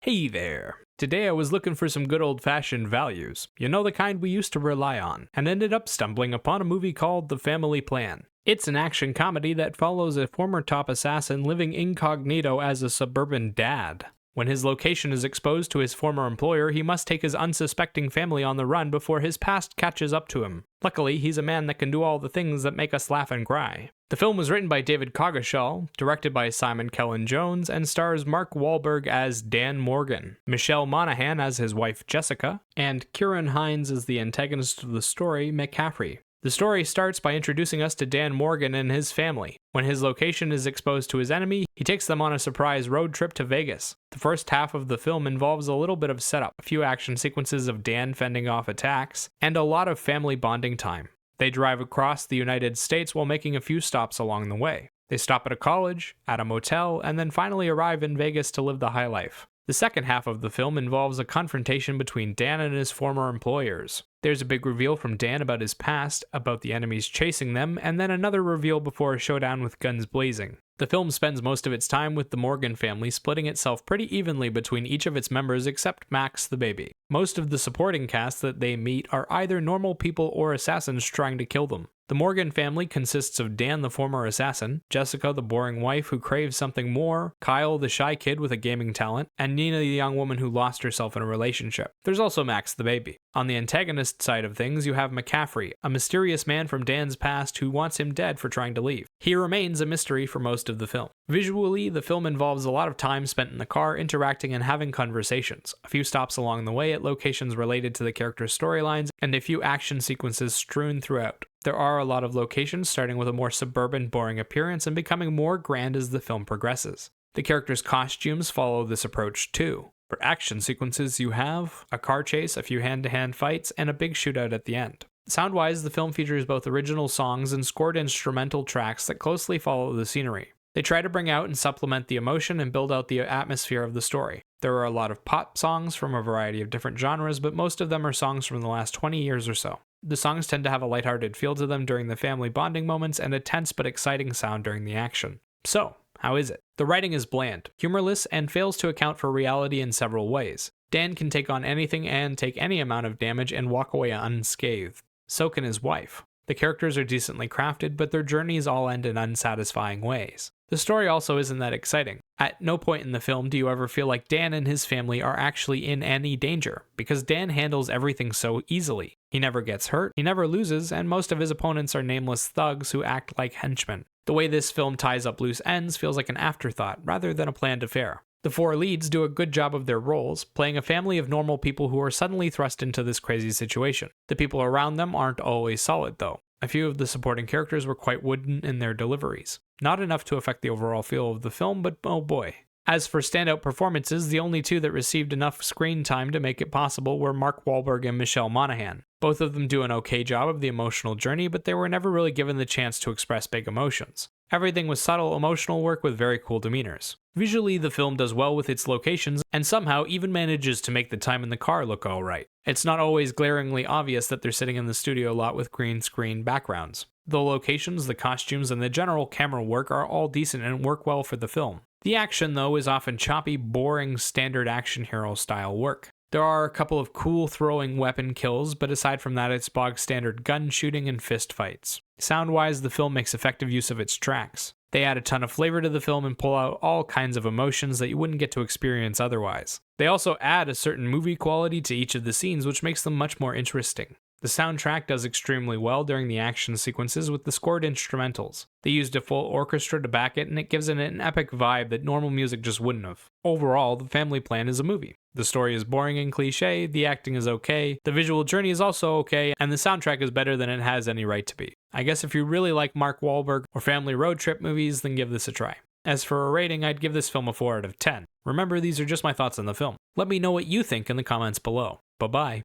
Hey there. Today I was looking for some good old-fashioned values, you know, the kind we used to rely on, and ended up stumbling upon a movie called The Family Plan. It's an action comedy that follows a former top assassin living incognito as a suburban dad. When his location is exposed to his former employer, he must take his unsuspecting family on the run before his past catches up to him. Luckily, he's a man that can do all the things that make us laugh and cry. The film was written by David Coggeshall, directed by Simon Kellen-Jones, and stars Mark Wahlberg as Dan Morgan, Michelle Monaghan as his wife Jessica, and Ciarán Hinds as the antagonist of the story, McCaffrey. The story starts by introducing us to Dan Morgan and his family. When his location is exposed to his enemy, he takes them on a surprise road trip to Vegas. The first half of the film involves a little bit of setup, a few action sequences of Dan fending off attacks, and a lot of family bonding time. They drive across the United States while making a few stops along the way. They stop at a college, at a motel, and then finally arrive in Vegas to live the high life. The second half of the film involves a confrontation between Dan and his former employers. There's a big reveal from Dan about his past, about the enemies chasing them, and then another reveal before a showdown with guns blazing. The film spends most of its time with the Morgan family, splitting itself pretty evenly between each of its members except Max the baby. Most of the supporting cast that they meet are either normal people or assassins trying to kill them. The Morgan family consists of Dan the former assassin, Jessica the boring wife who craves something more, Kyle the shy kid with a gaming talent, and Nina the young woman who lost herself in a relationship. There's also Max the baby. On the antagonist side of things, you have McCaffrey, a mysterious man from Dan's past who wants him dead for trying to leave. He remains a mystery for most of the film. Visually, the film involves a lot of time spent in the car interacting and having conversations, a few stops along the way at locations related to the characters' storylines, and a few action sequences strewn throughout. There are a lot of locations starting with a more suburban, boring appearance and becoming more grand as the film progresses. The characters' costumes follow this approach too. For action sequences, you have a car chase, a few hand-to-hand fights, and a big shootout at the end. Sound-wise, the film features both original songs and scored instrumental tracks that closely follow the scenery. They try to bring out and supplement the emotion and build out the atmosphere of the story. There are a lot of pop songs from a variety of different genres, but most of them are songs from the last 20 years or so. The songs tend to have a lighthearted feel to them during the family bonding moments and a tense but exciting sound during the action. So, how is it? The writing is bland, humorless, and fails to account for reality in several ways. Dan can take on anything and take any amount of damage and walk away unscathed. So can his wife. The characters are decently crafted, but their journeys all end in unsatisfying ways. The story also isn't that exciting. At no point in the film do you ever feel like Dan and his family are actually in any danger, because Dan handles everything so easily. He never gets hurt, he never loses, and most of his opponents are nameless thugs who act like henchmen. The way this film ties up loose ends feels like an afterthought rather than a planned affair. The four leads do a good job of their roles, playing a family of normal people who are suddenly thrust into this crazy situation. The people around them aren't always solid though. A few of the supporting characters were quite wooden in their deliveries. Not enough to affect the overall feel of the film, but oh boy. As for standout performances, the only two that received enough screen time to make it possible were Mark Wahlberg and Michelle Monaghan. Both of them do an okay job of the emotional journey, but they were never really given the chance to express big emotions. Everything was subtle emotional work with very cool demeanors. Visually, the film does well with its locations, and somehow even manages to make the time in the car look alright. It's not always glaringly obvious that they're sitting in the studio lot with green screen backgrounds. The locations, the costumes, and the general camera work are all decent and work well for the film. The action, though, is often choppy, boring, standard action hero style work. There are a couple of cool throwing weapon kills, but aside from that it's bog standard gun shooting and fist fights. Sound-wise, the film makes effective use of its tracks. They add a ton of flavor to the film and pull out all kinds of emotions that you wouldn't get to experience otherwise. They also add a certain movie quality to each of the scenes, which makes them much more interesting. The soundtrack does extremely well during the action sequences with the scored instrumentals. They used a full orchestra to back it, and it gives it an epic vibe that normal music just wouldn't have. Overall, The Family Plan is a movie. The story is boring and cliche, the acting is okay, the visual journey is also okay, and the soundtrack is better than it has any right to be. I guess if you really like Mark Wahlberg or family road trip movies, then give this a try. As for a rating, I'd give this film a 4 out of 10. Remember, these are just my thoughts on the film. Let me know what you think in the comments below. Bye-bye.